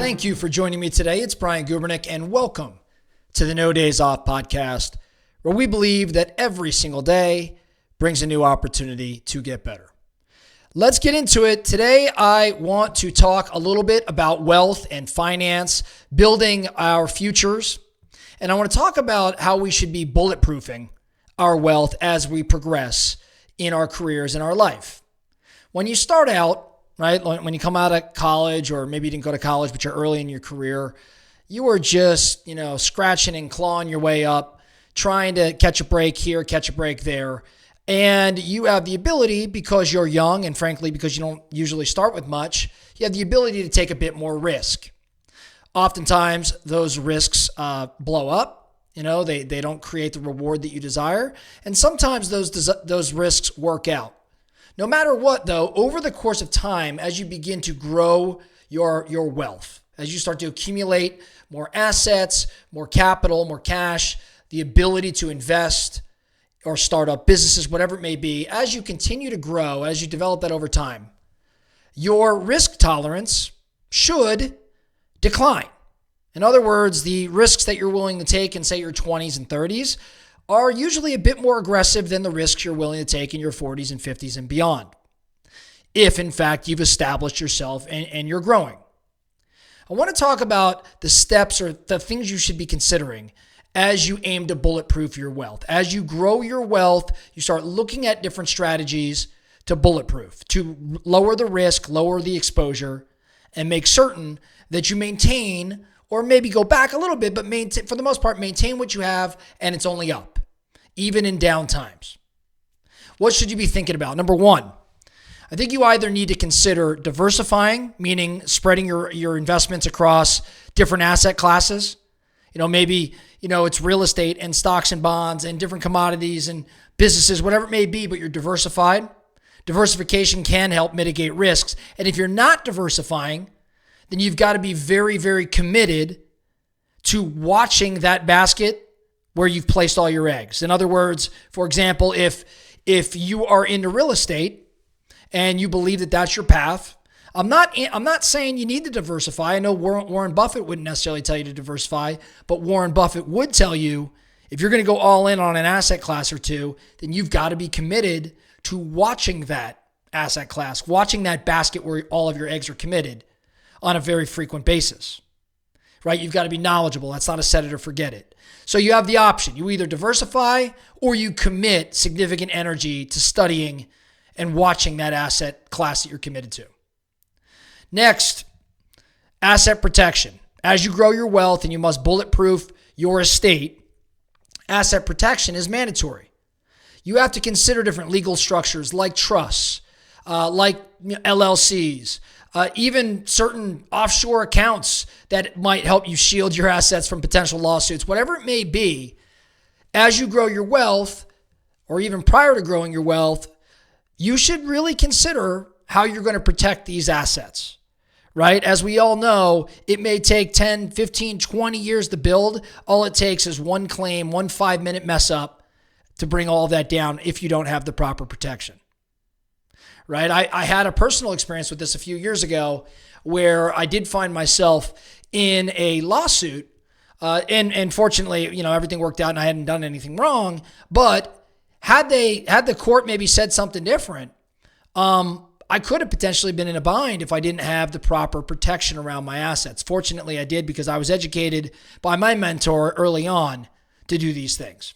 Thank you for joining me today. It's Brian Gubernick, and welcome to the No Days Off podcast, where we believe that every single day brings a new opportunity to get better. Let's get into it. Today, I want to talk a little bit about wealth and finance, building our futures, and I want to talk about how we should be bulletproofing our wealth as we progress in our careers and our life. When you start out, right, when you come out of college, or maybe you didn't go to college, but you're early in your career, you were just, scratching and clawing your way up, trying to catch a break here, catch a break there. And you have the ability, because you're young and frankly, because you don't usually start with much, you have the ability to take a bit more risk. Oftentimes, those risks blow up. They don't create the reward that you desire. And sometimes those risks work out. No matter what, though, over the course of time, as you begin to grow your wealth, as you start to accumulate more assets, more capital, more cash, the ability to invest or start up businesses, whatever it may be, as you continue to grow, as you develop that over time, your risk tolerance should decline. In other words, the risks that you're willing to take in, say, your 20s and 30s are usually a bit more aggressive than the risks you're willing to take in your 40s and 50s and beyond, if in fact you've established yourself and you're growing. I want to talk about the steps or the things you should be considering as you aim to bulletproof your wealth. As you grow your wealth, you start looking at different strategies to bulletproof, to lower the risk, lower the exposure, and make certain that you maintain, or maybe go back a little bit, but maintain, for the most part, maintain what you have, and it's only up, even in down times. What should you be thinking about? Number one, I think you either need to consider diversifying, meaning spreading your investments across different asset classes. Maybe, it's real estate and stocks and bonds and different commodities and businesses, whatever it may be, but you're diversified. Diversification can help mitigate risks. And if you're not diversifying, then you've got to be very, very committed to watching that basket where you've placed all your eggs. In other words, for example, if you are into real estate and you believe that that's your path, I'm not saying you need to diversify. I know Warren Buffett wouldn't necessarily tell you to diversify, but Warren Buffett would tell you if you're going to go all in on an asset class or two, then you've got to be committed to watching that asset class, watching that basket where all of your eggs are committed on a very frequent basis, right? You've got to be knowledgeable. That's not a set it or forget it. So you have the option. You either diversify or you commit significant energy to studying and watching that asset class that you're committed to. Next, asset protection. As you grow your wealth and you must bulletproof your estate, asset protection is mandatory. You have to consider different legal structures like trusts, like LLCs, even certain offshore accounts that might help you shield your assets from potential lawsuits, whatever it may be. As you grow your wealth, or even prior to growing your wealth, you should really consider how you're going to protect these assets, right? As we all know, it may take 10, 15, 20 years to build. All it takes is one claim, 1 5-minute mess up to bring all of that down if you don't have the proper protection. Right? I had a personal experience with this a few years ago where I did find myself in a lawsuit. And fortunately, everything worked out and I hadn't done anything wrong. But had the court maybe said something different, I could have potentially been in a bind if I didn't have the proper protection around my assets. Fortunately, I did, because I was educated by my mentor early on to do these things.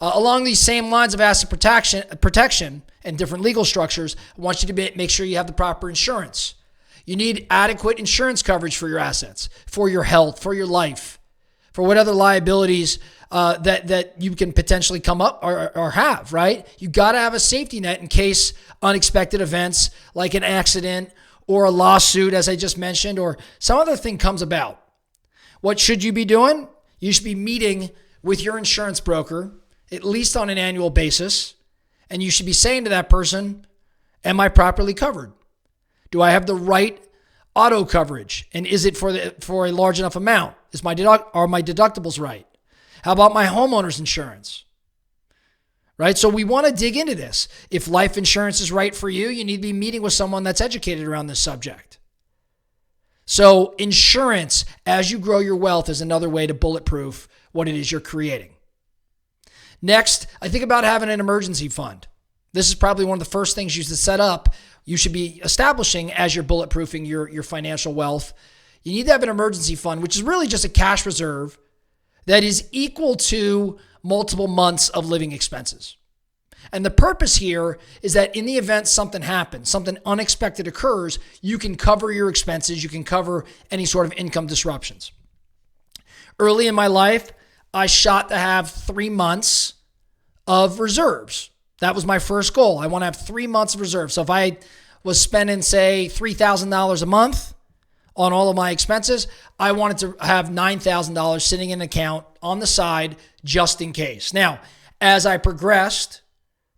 Along these same lines of asset protection and different legal structures, I want you to make sure you have the proper insurance. You need adequate insurance coverage for your assets, for your health, for your life, for what other liabilities that you can potentially come up or have, right? You got to have a safety net in case unexpected events like an accident or a lawsuit, as I just mentioned, or some other thing comes about. What should you be doing? You should be meeting with your insurance broker at least on an annual basis, and you should be saying to that person, am I properly covered? Do I have the right auto coverage? And is it for a large enough amount? Are my deductibles right? How about my homeowner's insurance? Right? So we want to dig into this. If life insurance is right for you, you need to be meeting with someone that's educated around this subject. So insurance, as you grow your wealth, is another way to bulletproof what it is you're creating. Next, I think about having an emergency fund. This is probably one of the first things you should set up. You should be establishing as you're bulletproofing your financial wealth. You need to have an emergency fund, which is really just a cash reserve that is equal to multiple months of living expenses. And the purpose here is that in the event something happens, something unexpected occurs, you can cover your expenses, you can cover any sort of income disruptions. Early in my life, I shot to have 3 months of reserves. That was my first goal. I want to have 3 months of reserves. So if I was spending, say, $3,000 a month on all of my expenses, I wanted to have $9,000 sitting in an account on the side just in case. Now, as I progressed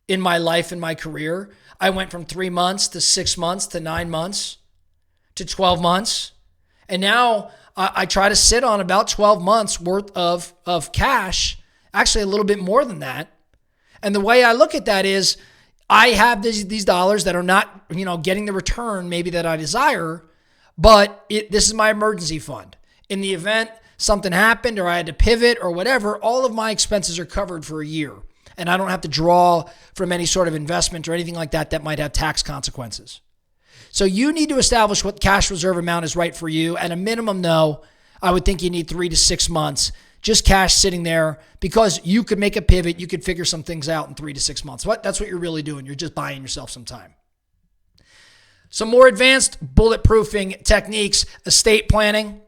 in my life and my career, I went from 3 months to 6 months to 9 months to 12 months. And now I try to sit on about 12 months worth of cash, actually a little bit more than that. And the way I look at that is I have these dollars that are not, getting the return maybe that I desire, but this is my emergency fund. In the event something happened or I had to pivot or whatever, all of my expenses are covered for a year. And I don't have to draw from any sort of investment or anything like that might have tax consequences. So you need to establish what cash reserve amount is right for you. At a minimum, though, I would think you need 3 to 6 months, just cash sitting there, because you could make a pivot. You could figure some things out in 3 to 6 months. That's what you're really doing. You're just buying yourself some time. Some more advanced bulletproofing techniques: estate planning.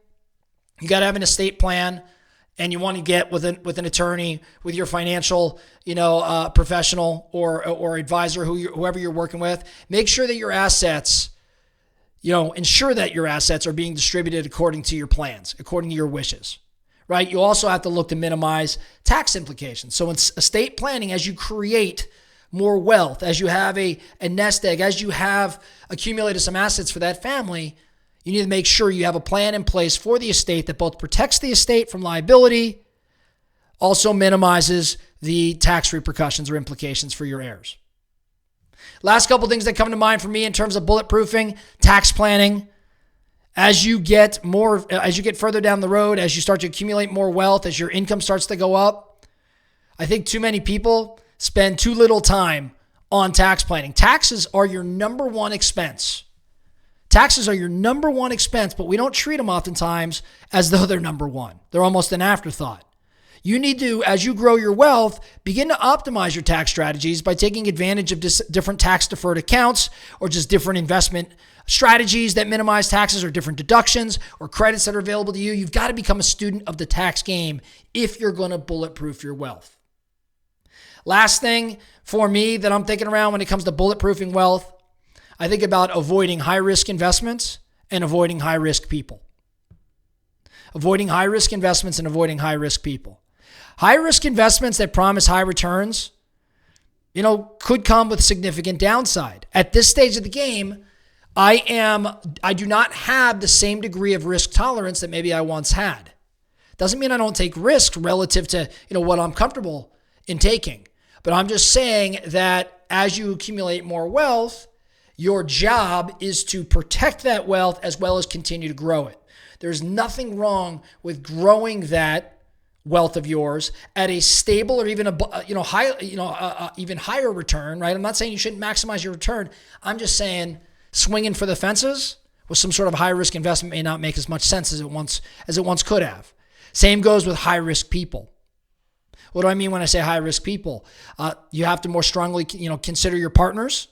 You got to have an estate plan. And you want to get with an attorney, with your financial, professional or advisor, whoever you're working with. Make sure that your assets, ensure that your assets are being distributed according to your plans, according to your wishes, right? You also have to look to minimize tax implications. So in estate planning, as you create more wealth, as you have a nest egg, as you have accumulated some assets for that family, you need to make sure you have a plan in place for the estate that both protects the estate from liability, also minimizes the tax repercussions or implications for your heirs. Last couple things that come to mind for me in terms of bulletproofing: tax planning. As you get further down the road, as you start to accumulate more wealth, as your income starts to go up, I think too many people spend too little time on tax planning. Taxes are your number one expense. Taxes are your number one expense, but we don't treat them oftentimes as though they're number one. They're almost an afterthought. You need to, as you grow your wealth, begin to optimize your tax strategies by taking advantage of different tax-deferred accounts, or just different investment strategies that minimize taxes, or different deductions or credits that are available to you. You've got to become a student of the tax game if you're going to bulletproof your wealth. Last thing for me that I'm thinking around when it comes to bulletproofing wealth, I think about avoiding high-risk investments and avoiding high-risk people. Avoiding high-risk investments and avoiding high-risk people. High-risk investments that promise high returns, could come with significant downside. At this stage of the game, I do not have the same degree of risk tolerance that maybe I once had. Doesn't mean I don't take risks relative to, what I'm comfortable in taking. But I'm just saying that as you accumulate more wealth, your job is to protect that wealth as well as continue to grow it. There's nothing wrong with growing that wealth of yours at a stable or even even higher return, right? I'm not saying you shouldn't maximize your return. I'm just saying swinging for the fences with some sort of high risk investment may not make as much sense as it once could have. Same goes with high risk people. What do I mean when I say high risk people? You have to more strongly, consider your partners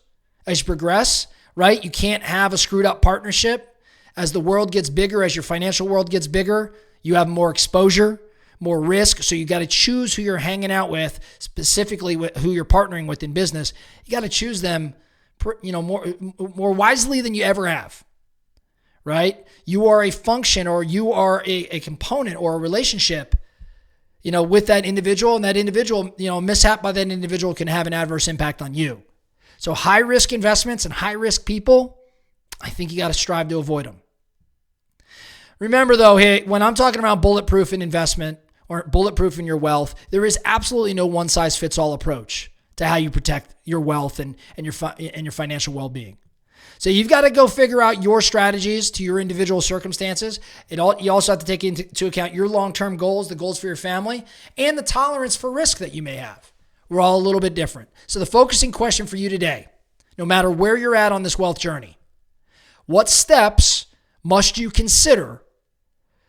as you progress, right? You can't have a screwed up partnership. As the world gets bigger, as your financial world gets bigger, you have more exposure, more risk. So you got to choose who you're hanging out with, specifically who you're partnering with in business. You got to choose them, more wisely than you ever have, right? You are a function, or you are a component or a relationship, with that individual, and that individual, mishap by that individual can have an adverse impact on you. So high risk investments and high risk people, I think you got to strive to avoid them. Remember though, hey, when I'm talking about bulletproof in investment or bulletproof in your wealth, there is absolutely no one size fits all approach to how you protect your wealth and your financial well-being. So you've got to go figure out your strategies to your individual circumstances. You also have to take into account your long-term goals, the goals for your family, and the tolerance for risk that you may have. We're all a little bit different. So the focusing question for you today, no matter where you're at on this wealth journey, what steps must you consider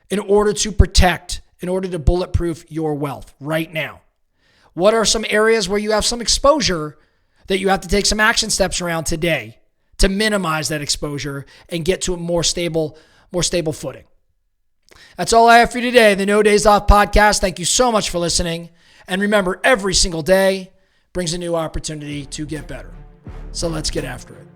in order to protect, in order to bulletproof your wealth right now? What are some areas where you have some exposure that you have to take some action steps around today to minimize that exposure and get to a more stable footing? That's all I have for you today, the No Days Off podcast. Thank you so much for listening. And remember, every single day brings a new opportunity to get better. So let's get after it.